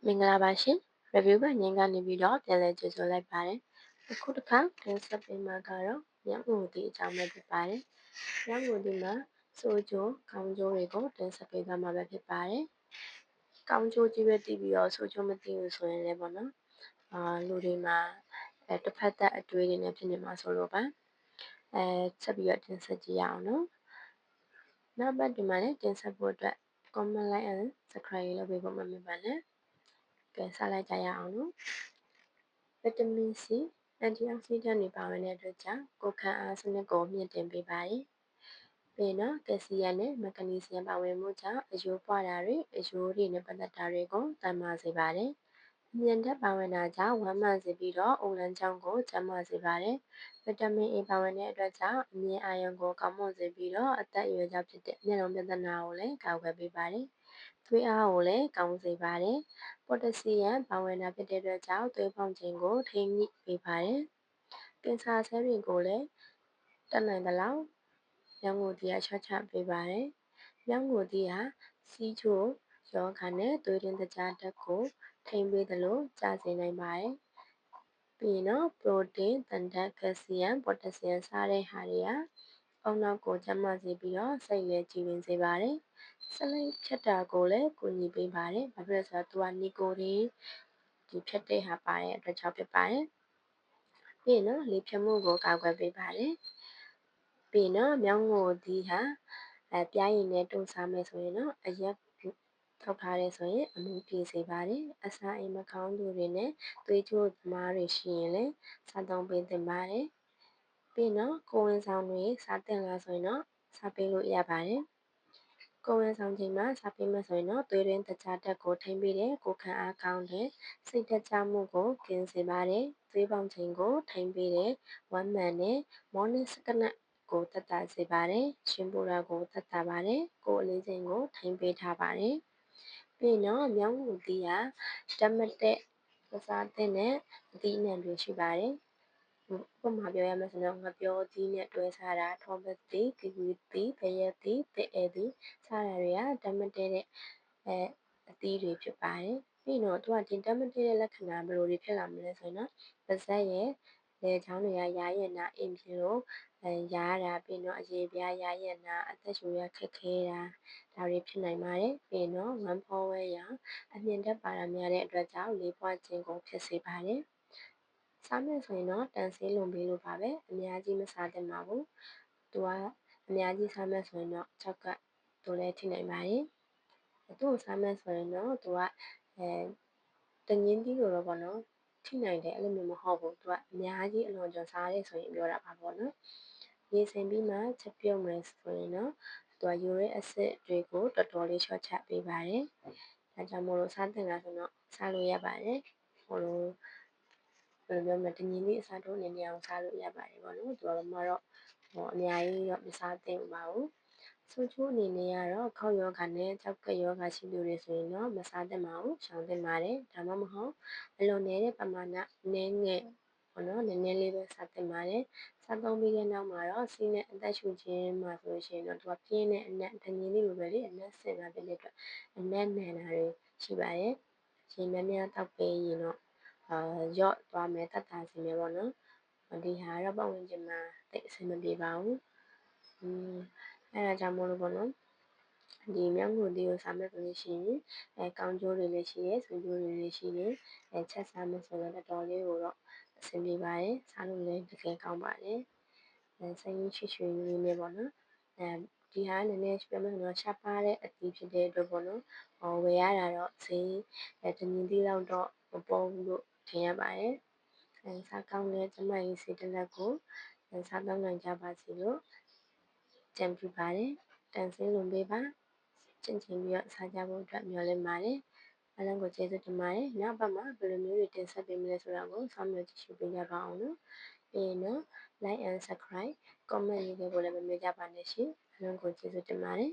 မင်္ဂလာပါရှင် review ကငင်းကနေပြီးတော့ပြန်လည်ကြိုဆိုလိုက်ပါတယ်အခုတစ်ခါတင်ဆက်ပေးမှာကတော့ညမှုတီအကြောင်းပဲဖြစ်ပါတယ်ညမှုတီမှာစိုးကျိုးကောင်းကျိုးတွေကိုတင်ဆက်ပေးသွားမှာပဲဖြစ်ပါတယ်ကောင်းကျိုးကြီးပဲတည်ပြီးတော့စိုးကျိုးမတည်ဘူးဆိုရင်လည်းပေါ့နော်လူတွေမှာတစ်ဖက်သက်အတွေးတွေနဲ့ဖြစ်နေမှာဆိုလို့ပါဆက်ပြီးတော့တင်ဆက်ကြည့်ရအောင်နော်နောက်ပတ်ဒီမှာလည်းတင်ဆက်ဖို့အတွက် comment like and subscribe လုပ်ပေးဖို့မမေ့ပါနဲ့ကဲဆက်လိုက်ကြရအောင်နော်ဗီတာမင် C အန်တီအောက်ဆီဒန့်တွေပါဝင်တဲ့အတွက်ကြောင့်ကိုယ်ခံအားစနစ်ကိုမြင့်တင်ပေးပါတယ်။ပြီးတော့ကယ်ဆီယမ်နဲ့မက်ဂနီဆီယမ်ပါဝင်မှုကြောင့်အယိုးပွားတာတွေအယိုးတွေနဲ့ပတ်သက်တာတွေကိုတန်မာစေပါတယ်။အမြင့်ဓာတ်ပါဝင်တာကြောင့်ဝမ်းမှန်စေပြီးတော့အုံလန်းချောင်းကိုကျန်းမာစေပါတယ်။ဗီတာမင် A ပါဝင်တဲ့အတွက်ကြောင့်အမြင့်အာရုံကိုကောင်းမွန်စေပြီးတော့အသက်အရွယ်ကြောင့်ဖြစ်တဲ့မျက်လုံးပြဿနာကိုလည်းကာကွယ်ပေးပါတယ်။သွေးအားကိုလည်းကောင်းစေပါတယ်။ပိုတက်ဆီယမ်ပါဝင်တာဖြစ်တဲ့အတွက်ကြောင့်သွေးပေါင်ချိန်ကိုထိန်းညှိပေးပါတယ်။ကင်ဆာဆဲတွေကိုလည်းတက်နိုင်သလောက်မြောင်းငိုတီးကချော့ချပေးပါတယ်။မြောင်းငိုတီးဟာစီးချိုယောဂနဲ့သွေးရင်းတကြားဓာတ်ကိုထိန်းပေးသလိုကျစေနိုင်ပါတယ်။ပြီးရင်တော့ပရိုတင်းသံဓာတ်ကယ်ဆီယမ်ပိုတက်ဆီယမ်စတဲ့ဟာတွေကအုံနောက်ကိုကျန်းမာစေပြီးတော့စိတ်လည်းကြည်လင်စေပါတယ်။ဆလိပ်ဖြတ်တာကိုလည်းကူညီပေးပါတယ်။ဘာဖြစ်လို့လဲဆိုတော့သူကနီကိုတင်းဒီဖြတ်တဲ့ဟာပါတဲ့အတွက်ကြောင့်ဖြစ်ပါတယ်။ပြီးရင်တော့လေဖြတ်မှုကိုကာကွယ်ပေးပါတယ်။ပြီးရင်တော့မြောင်းငိုတီးဟာပြားရည်နဲ့တုံစားမယ်ဆိုရင်တော့အရက်ထောက်ထားရဲဆိုရင်အမှုပြေစေပါတယ်။အစာအိမ်မကောင်းသူတွေနဲ့သွေးကြိုးသမားတွေရှိရင်လည်းစားသုံးပေးသင့်ပါတယ်။ပြီးတော့ကိုယ်ဝန်ဆောင်တွေစားသင့်လားဆိုရင်တော့စားပေးလို့ရပါတယ်။ကိုယ်ဝန်ဆောင်ချိန်မှာစားပေးမယ်ဆိုရင်တော့သွေးရင်းတကြားဓာတ်ကိုထိန်းပေးတဲ့ကိုယ်ခံအားကောင်းတဲ့စိတ်ဓာတ်ကျမှုကိုကင်းစေပါတယ်။သွေးပေါင်ချိန်ကိုထိန်းပေးတဲ့ဝမ်းမှန်တဲ့မော်နစ်စကနက်ကိုသက်သာစေပါတယ်။ရှင်ပူတာကိုသက်သာပါတယ်။ကိုယ်အလေးချိန်ကိုထိန်းပေးထားပါတယ်။ပြီးတော့မြောင်းငူတီးကဓာတ်မတက်မစားသင့်တဲ့အသီးအနှံတွေရှိပါတယ်။ဥပမာပြောရမယ်ဆိုတော့ငပြောသီးနဲ့တွဲစားတာထောပတ်သီးကီဝီသီးဖရဲသီးသစ်အဲသီးစတာတွေကဓာတ်မတည့်တဲ့အသီးတွေဖြစ်ပါတယ်ပြီးတော့သူကဒီဓာတ်မတည့်တဲ့လက္ခဏာဘယ်လိုတွေဖြစ်လာမလဲဆိုရင်တော့ပါးစပ်ရဲ့လေချောင်းတွေကယားရက်နာအိမ်ဖြစ်လို့ယားတာပြီးတော့အရေပြားယားရက်နာအသက်ရှူရခက်ခဲတာဒါတွေဖြစ်နိုင်ပါတယ်ပြီးတော့ဝမ်းဖောဝဲရာအမြင့်ဓာတ်ပါတာများတဲ့အတွက်ကြောင့်လေးပွားခြင်းကိုဖြစ်စေပါတယ်စားမယ်ဆိုရင်တော့တန်ဆေးလွန်ပေးလို့ပါပဲအများကြီးမစားသင့်ပါဘူးသူကအများကြီးစားမယ်ဆိုရင်တော့ချောက်ကတို့လည်းထိနိုင်ပါတယ်သူ့ကိုစားမယ်ဆိုရင်တော့သူကတငင်းကြီးလိုတော့ပေါ့နော်ထိနိုင်တယ်အဲ့လိုမျိုးမဟုတ်ဘူးသူကအများကြီးအလွန်ကျွံစားရဲဆိုရင်ပြောတာပါပေါ့နော်ရေစင်ပြီးမှချက်ပြုတ်မယ်ဆိုရင်တော့သူက uric acid တွေကိုတော်တော်လေး short ချပေးပါတယ်ဒါကြောင့်မို့လို့စားသင့်လားဆိုတော့စားလို့ရပါတယ်ဘယ်လိုပြောမလဲတငင်းလေးအစားထိုးအနေနဲ့အောင်စားလို့ရပါတယ်ပေါ့နော်သူကတော့အများကြီးတော့မစားသင့်ပါဘူးဆိုချိုးအနေနဲ့ကတော့ခေါက်ယောဂနဲ့ကြောက်ကယောဂရှိသူတွေဆိုရင်တော့မစားသင့်ပါဘူးရှောင်သင့်ပါတယ်ဒါမှမဟုတ်အလွန်နည်းတဲ့ပမာဏနည်းငယ်ပေါ့နော်နည်းနည်းလေးပဲစားသင့်ပါတယ်စားသုံးပြီးတဲ့နောက်မှာတော့စီးနဲ့အသက်ရှူခြင်းမှာဆိုလို့ရှိရင်တော့သူကပြင်းတဲ့အနက်တငင်းလေးလိုပဲလေအနက်ဆင်လာတဲ့အတွက်အနက်နန်တာတွေရှိပါတယ်ရေများများတောက်ပေးရင်တော့ရော့သွားမယ်တတ်တာစီမယ်ပေါ့နော်ဒီဟာကတော့ပတ်ဝန်းကျင်မှာတိတ်အဆင်မပြေပါဘူးအဲ့ဒါကြောင့်မို့လို့ပေါ့နော်ဒီမြောက်ငူတီးကိုစားမယ်ဆိုလို့ရှိရင်ကောင်းကျိုးတွေလည်းရှိတယ်ဆိုးကျိုးတွေလည်းရှိတယ်ချက်စားမယ်ဆိုတော့တော်တော်လေးကိုတော့အဆင်ပြေပါတယ်စားလို့လည်းတကယ်ကောင်းပါတယ်စိတ်ရင်းချွေချွေလေးနဲ့ပေါ့နော်ဒီဟာနည်းနည်းပြောမယ်ဆိုတော့ရှားပါတဲ့အသီးဖြစ်တဲ့အတွက်ပေါ့နော်ဝယ်ရတာတော့ဈေးတငင်းသီးလောက်တော့မပေါ်ဘူးလို့ထင်ရပါတယ်စားကောင်းတဲ့ကျမကြီးစေတလက်ကိုစားသုံးနိုင်ကြပါစေလို့ကြံပြပါတယ်တန်ဆင်းလွန်ပေးပါချင်ပြီးတော့စားကြဖို့အတွက်မျှော်လင့်ပါတယ်အားလုံးကိုကျေးဇူးတင်ပါတယ်နောက်ပတ်မှာဘယ်လိုမျိုးတွေတင်ဆက်ပေးမလဲဆိုတာကိုစောင့်မျှော်ကြည့်ရှုပေးကြပါအောင်နော်ပြီးရင်တော့ like and subscribe comment ရေးပေးဖို့လည်းမမေ့ကြပါနဲ့ရှင်အားလုံးကိုကျေးဇူးတင်ပါတယ်